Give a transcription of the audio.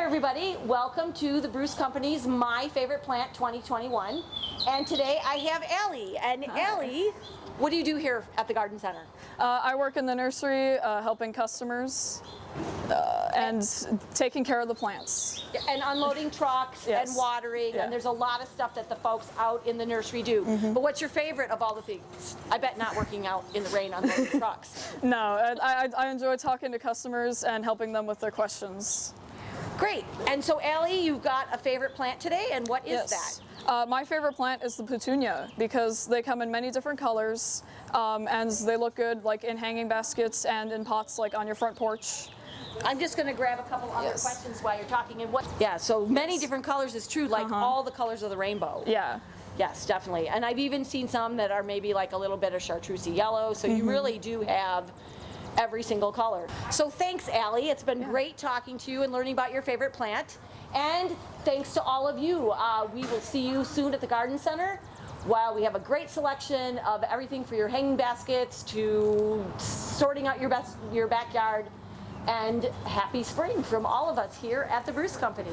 everybody, welcome to the Bruce Company's My Favorite Plant 2021. And today I have Alli. And Alli, what do you do here at the Garden Center? I work in the nursery helping customers and taking care of the plants. And unloading trucks Yes. and watering, Yeah. and there's a lot of stuff that the folks out in the nursery do. But what's your favorite of all the things? I bet not working out in the rain unloading trucks. No, I enjoy talking to customers and helping them with their questions. Great. And so Alli, you've got a favorite plant today, and what is that? My favorite plant is the petunia because they come in many different colors and they look good like in hanging baskets and in pots like on your front porch. I'm just going to grab a couple other Yes. questions while you're talking. And yeah, so many different colors is true, like all the colors of the rainbow. Yeah. Yes, definitely. And I've even seen some that are maybe like a little bit of chartreuse yellow, so you really do have every single color. So thanks, Alli. It's been great talking to you and learning about your favorite plant. And thanks to all of you. We will see you soon at the Garden Center, while we have a great selection of everything for your hanging baskets to sorting out your backyard. And happy spring from all of us here at the Bruce Company.